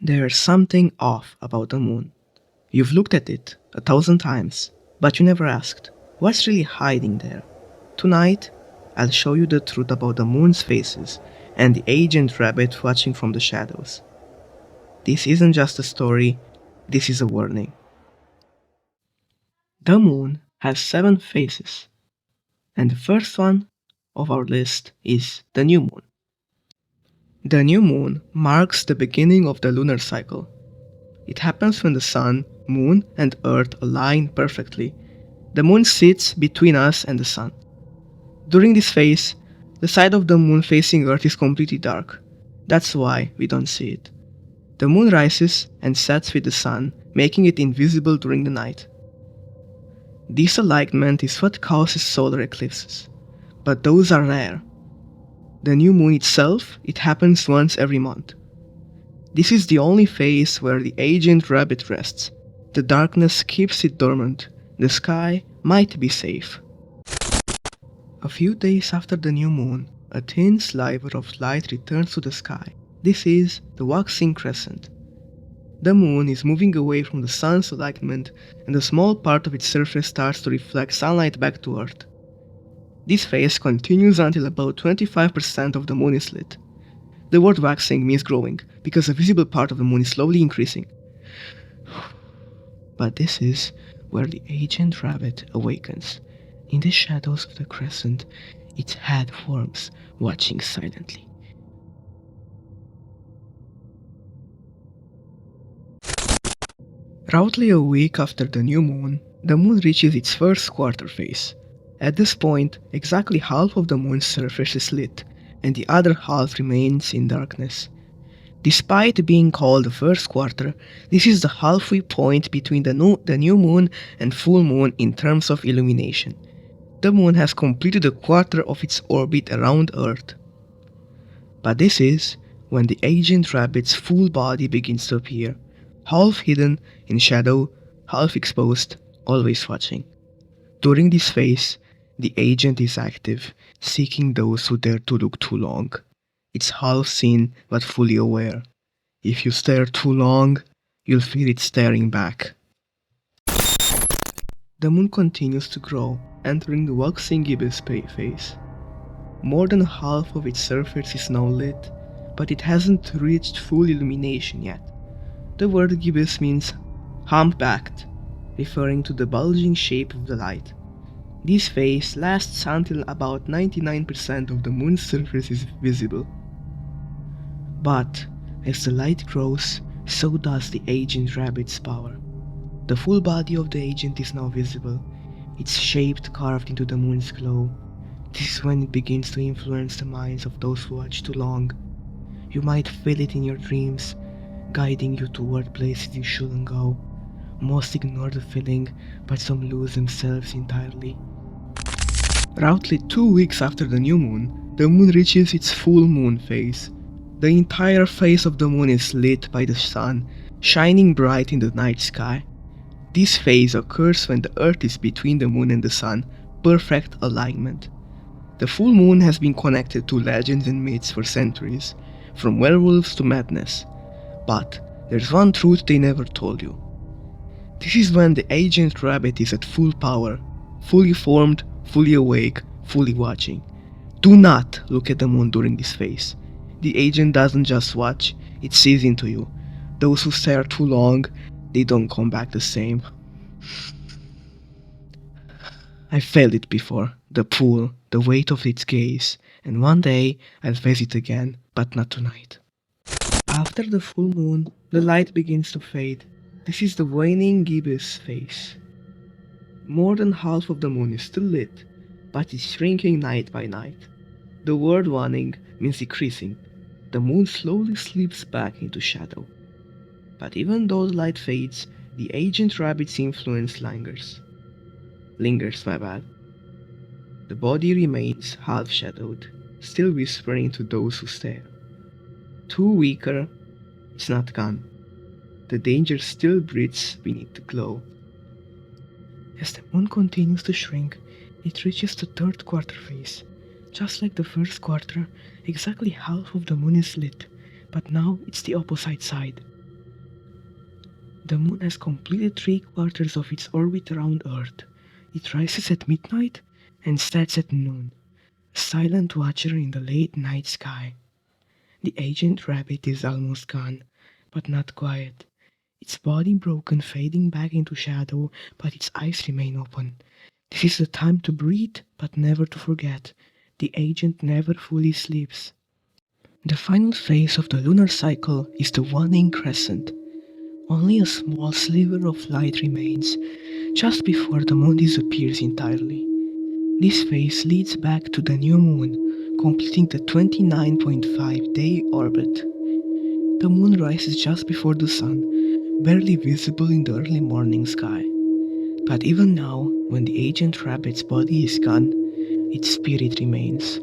There's something off about the moon. You've looked at it 1,000 times, but you never asked, what's really hiding there? Tonight, I'll show you the truth about the moon's faces and the ancient rabbit watching from the shadows. This isn't just a story, this is a warning. The moon has 7 faces, and the first one of our list is the new moon. The new moon marks the beginning of the lunar cycle. It happens when the sun, moon, and earth align perfectly. The moon sits between us and the sun. During this phase, the side of the moon facing earth is completely dark. That's why we don't see it. The moon rises and sets with the sun, making it invisible during the night. This alignment is what causes solar eclipses, but those are rare. The new moon itself, it happens once every month. This is the only phase where the ancient rabbit rests. The darkness keeps it dormant. The sky might be safe. A few days after the new moon, a thin sliver of light returns to the sky. This is the waxing crescent. The moon is moving away from the sun's alignment, and a small part of its surface starts to reflect sunlight back to Earth. This phase continues until about 25% of the moon is lit. The word waxing means growing, because a visible part of the moon is slowly increasing. But this is where the ancient rabbit awakens. In the shadows of the crescent, its head forms, watching silently. Roughly a week after the new moon, the moon reaches its first quarter phase. At this point, exactly half of the moon's surface is lit, and the other half remains in darkness. Despite being called the first quarter, this is the halfway point between the new moon and full moon in terms of illumination. The moon has completed a quarter of its orbit around Earth. But this is when the ancient rabbit's full body begins to appear, half hidden in shadow, half exposed, always watching. During this phase, the agent is active, seeking those who dare to look too long. It's half seen but fully aware. If you stare too long, you'll feel it staring back. The moon continues to grow, entering the waxing gibbous phase. More than half of its surface is now lit, but it hasn't reached full illumination yet. The word gibbous means humpbacked, referring to the bulging shape of the light. This phase lasts until about 99% of the moon's surface is visible. But as the light grows, so does the ancient rabbit's power. The full body of the agent is now visible, its shape carved into the moon's glow. This is when it begins to influence the minds of those who watch too long. You might feel it in your dreams, guiding you toward places you shouldn't go. Most ignore the feeling, but some lose themselves entirely. Roughly 2 weeks after the new moon, the moon reaches its full moon phase. The entire face of the moon is lit by the sun, shining bright in the night sky. This phase occurs when the earth is between the moon and the sun, perfect alignment. The full moon has been connected to legends and myths for centuries, from werewolves to madness. But there's one truth they never told you. This is when the ancient rabbit is at full power, fully formed, fully awake, fully watching. Do not look at the moon during this phase. The agent doesn't just watch, it sees into you. Those who stare too long, they don't come back the same. I felt it before, the pull, the weight of its gaze, and one day I'll face it again, but not tonight. After the full moon, the light begins to fade. This is the waning gibbous phase. More than half of the moon is still lit, but it's shrinking night by night. The word waning means decreasing. The moon slowly slips back into shadow. But even though the light fades, the ancient rabbit's influence lingers. The body remains half-shadowed, still whispering to those who stare. Too weaker, it's not gone. The danger still breathes beneath the glow. As the moon continues to shrink, it reaches the third quarter phase. Just like the first quarter, exactly half of the moon is lit, but now it's the opposite side. The moon has completed 3/4 of its orbit around Earth. It rises at midnight and sets at noon, a silent watcher in the late night sky. The ancient rabbit is almost gone, but not quite. Its body broken, fading back into shadow, but its eyes remain open. This is the time to breathe, but never to forget. The agent never fully sleeps. The final phase of the lunar cycle is the waning crescent. Only a small sliver of light remains, just before the moon disappears entirely. This phase leads back to the new moon, completing the 29.5-day orbit. The moon rises just before the sun, barely visible in the early morning sky. But even now, when the ancient rabbit's body is gone, its spirit remains,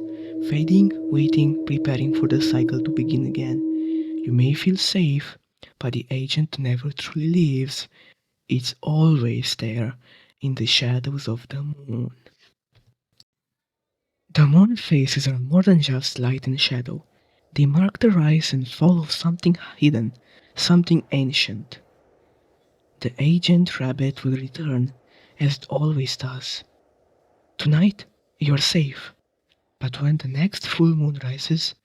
fading, waiting, preparing for the cycle to begin again. You may feel safe, but the agent never truly leaves. It's always there, in the shadows of the moon. The moon phases are more than just light and shadow. They mark the rise and fall of something hidden, something ancient. The agent rabbit will return, as it always does. Tonight, you're safe, but when the next full moon rises,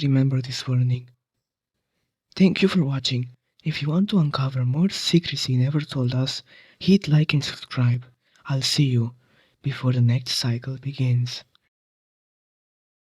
remember this warning. Thank you for watching. If you want to uncover more secrets you never told us, hit like and subscribe. I'll see you before the next cycle begins.